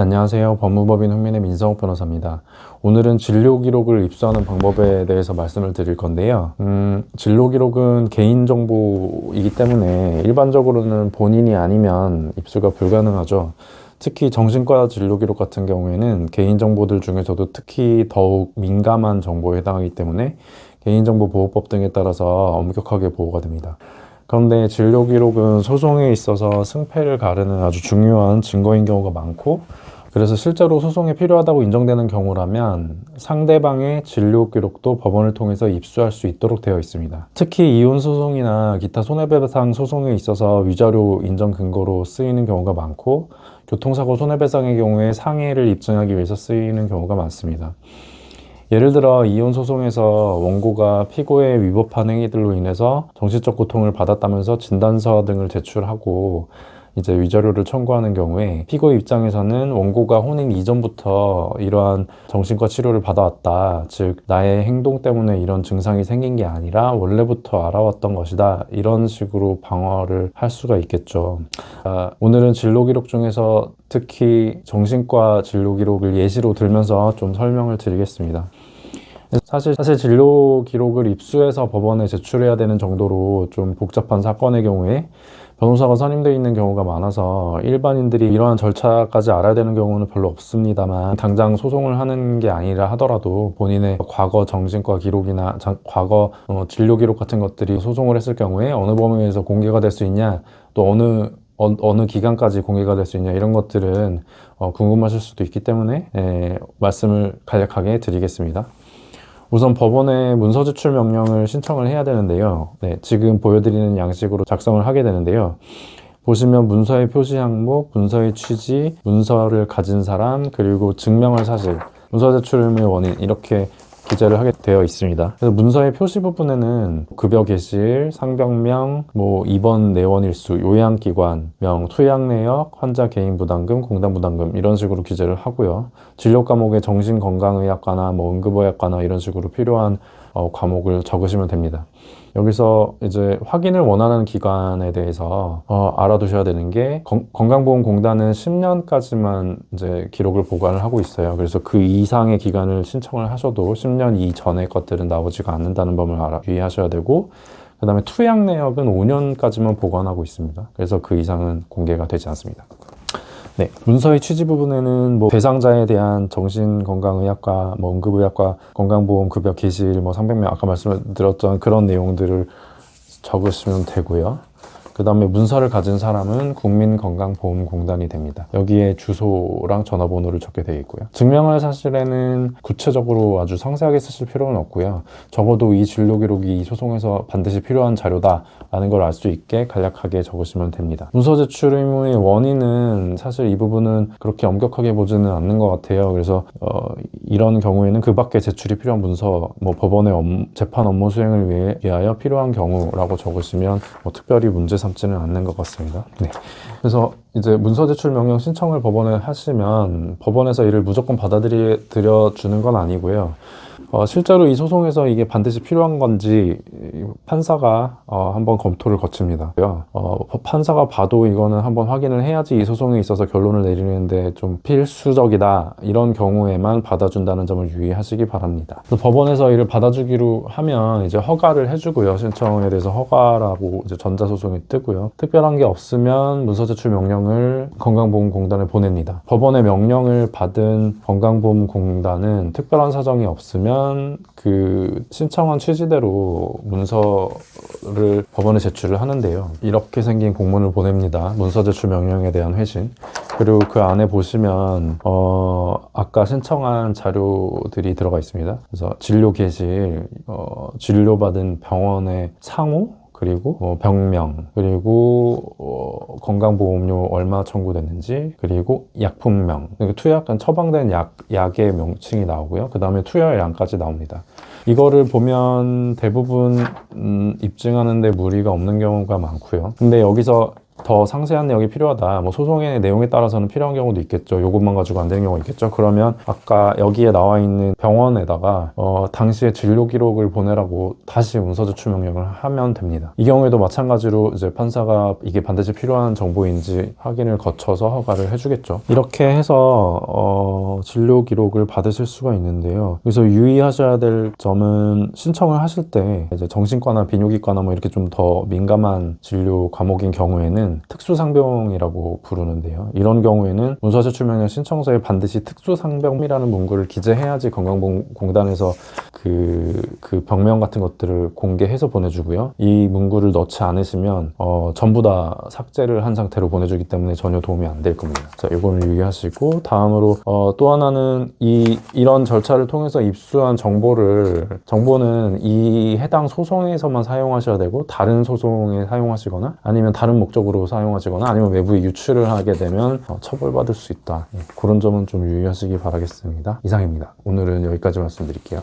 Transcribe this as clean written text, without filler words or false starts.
안녕하세요. 법무법인 훈민의 민성욱 변호사입니다. 오늘은 진료기록을 입수하는 방법에 대해서 말씀을 드릴 건데요. 진료기록은 개인정보이기 때문에 일반적으로는 본인이 아니면 입수가 불가능하죠. 특히 정신과 진료기록 같은 경우에는 개인정보들 중에서도 특히 더욱 민감한 정보에 해당하기 때문에 개인정보보호법 등에 따라서 엄격하게 보호가 됩니다. 그런데 진료기록은 소송에 있어서 승패를 가르는 아주 중요한 증거인 경우가 많고, 그래서 실제로 소송에 필요하다고 인정되는 경우라면 상대방의 진료기록도 법원을 통해서 입수할 수 있도록 되어 있습니다. 특히 이혼 소송이나 기타 손해배상 소송에 있어서 위자료 인정 근거로 쓰이는 경우가 많고, 교통사고 손해배상의 경우에 상해를 입증하기 위해서 쓰이는 경우가 많습니다. 예를 들어 이혼 소송에서 원고가 피고의 위법한 행위들로 인해서 정신적 고통을 받았다면서 진단서 등을 제출하고 이제 위자료를 청구하는 경우에 피고 입장에서는 원고가 혼인 이전부터 이러한 정신과 치료를 받아왔다, 즉 나의 행동 때문에 이런 증상이 생긴 게 아니라 원래부터 알아왔던 것이다, 이런 식으로 방어를 할 수가 있겠죠. 오늘은 진료기록 중에서 특히 정신과 진료기록을 예시로 들면서 좀 설명을 드리겠습니다. 사실 진료 기록을 입수해서 법원에 제출해야 되는 정도로 좀 복잡한 사건의 경우에 변호사가 선임되어 있는 경우가 많아서 일반인들이 이러한 절차까지 알아야 되는 경우는 별로 없습니다만, 당장 소송을 하는 게 아니라 하더라도 본인의 과거 정신과 기록이나 과거 진료 기록 같은 것들이 소송을 했을 경우에 어느 범위에서 공개가 될 수 있냐, 또 어느 기간까지 공개가 될 수 있냐, 이런 것들은 궁금하실 수도 있기 때문에 말씀을 간략하게 드리겠습니다. 우선 법원에 문서 제출 명령을 신청을 해야 되는데요. 지금 보여드리는 양식으로 작성을 하게 되는데요. 보시면 문서의 표시 항목, 문서의 취지, 문서를 가진 사람, 그리고 증명할 사실, 문서 제출 의무의 원인, 이렇게 기재를 하게 되어 있습니다. 그래서 문서의 표시 부분에는 급여 개시일, 상병명, 입원 내원 일수, 요양기관명, 투약 내역, 환자 개인 부담금, 공단 부담금, 이런 식으로 기재를 하고요. 진료 과목에 정신건강의학과나 응급의학과나 이런 식으로 필요한 과목을 적으시면 됩니다. 여기서 이제 확인을 원하는 기간에 대해서 알아두셔야 되는 게, 건강보험공단은 10년까지만 이제 기록을 보관을 하고 있어요. 그래서 그 이상의 기간을 신청을 하셔도 10년 이전의 것들은 나오지가 않는다는 점을 유의하셔야 되고, 그 다음에 투약 내역은 5년까지만 보관하고 있습니다. 그래서 그 이상은 공개가 되지 않습니다. 문서의 취지 부분에는 대상자에 대한 정신건강의학과, 응급의학과, 건강보험 급여 개시일, 상병명, 아까 말씀드렸던 그런 내용들을 적으시면 되고요. 그 다음에 문서를 가진 사람은 국민건강보험공단이 됩니다. 여기에 주소랑 전화번호를 적게 되어 있고요. 증명할 사실에는 구체적으로 아주 상세하게 쓰실 필요는 없고요. 적어도 이 진료기록이 이 소송에서 반드시 필요한 자료다라는 걸 알 수 있게 간략하게 적으시면 됩니다. 문서 제출 의무의 원인은 사실 이 부분은 그렇게 엄격하게 보지는 않는 것 같아요. 그래서 이런 경우에는 그 밖에 제출이 필요한 문서, 법원의 재판 업무 수행을 위하여 필요한 경우라고 적으시면 특별히 문제 삼지는 않는 것 같습니다. 그래서 이제 문서 제출 명령 신청을 법원에 하시면 법원에서 이를 무조건 받아들여 주는 건 아니고요. 실제로 이 소송에서 이게 반드시 필요한 건지 판사가 한번 검토를 거칩니다. 판사가 봐도 이거는 한번 확인을 해야지 이 소송에 있어서 결론을 내리는데 좀 필수적이다, 이런 경우에만 받아준다는 점을 유의하시기 바랍니다. 법원에서 이를 받아주기로 하면 이제 허가를 해주고요. 신청에 대해서 허가라고 이제 전자소송이 뜨고요. 특별한 게 없으면 문서 제출 명령을 건강보험공단에 보냅니다. 법원의 명령을 받은 건강보험공단은 특별한 사정이 없으면 그 신청한 취지대로 문서를 법원에 제출을 하는데요. 이렇게 생긴 공문을 보냅니다. 문서 제출 명령에 대한 회신. 그리고 그 안에 보시면 아까 신청한 자료들이 들어가 있습니다. 그래서 진료 개시일, 진료받은 병원의 상호, 그리고 병명, 그리고 건강보험료 얼마 청구됐는지, 그리고 약품명, 투약한 처방된 약의 명칭이 나오고요. 그 다음에 투여량까지 나옵니다. 이거를 보면 대부분 입증하는데 무리가 없는 경우가 많고요. 근데 여기서 더 상세한 내용이 필요하다. 뭐 소송의 내용에 따라서는 필요한 경우도 있겠죠. 요것만 가지고 안 되는 경우가 있겠죠. 그러면 아까 여기에 나와 있는 병원에다가 당시의 진료 기록을 보내라고 다시 문서 제출 명령을 하면 됩니다. 이 경우에도 마찬가지로 이제 판사가 이게 반드시 필요한 정보인지 확인을 거쳐서 허가를 해주겠죠. 이렇게 해서 진료 기록을 받으실 수가 있는데요. 그래서 유의하셔야 될 점은 신청을 하실 때 이제 정신과나 비뇨기과나 뭐 이렇게 좀 더 민감한 진료 과목인 경우에는 특수상병이라고 부르는데요. 이런 경우에는 문서 제출 명령 신청서에 반드시 특수상병이라는 문구를 기재해야지 건강보험공단에서 그 병명 같은 것들을 공개해서 보내주고요. 이 문구를 넣지 않으시면 전부 다 삭제를 한 상태로 보내주기 때문에 전혀 도움이 안 될 겁니다. 자, 이거는 유의하시고 다음으로 또 하나는 이런 절차를 통해서 입수한 정보는 이 해당 소송에서만 사용하셔야 되고 다른 소송에 사용하시거나 아니면 다른 목적으로 사용하시거나 아니면 외부에 유출을 하게 되면 처벌받을 수 있다. 그런 점은 좀 유의하시기 바라겠습니다. 이상입니다. 오늘은 여기까지 말씀드릴게요.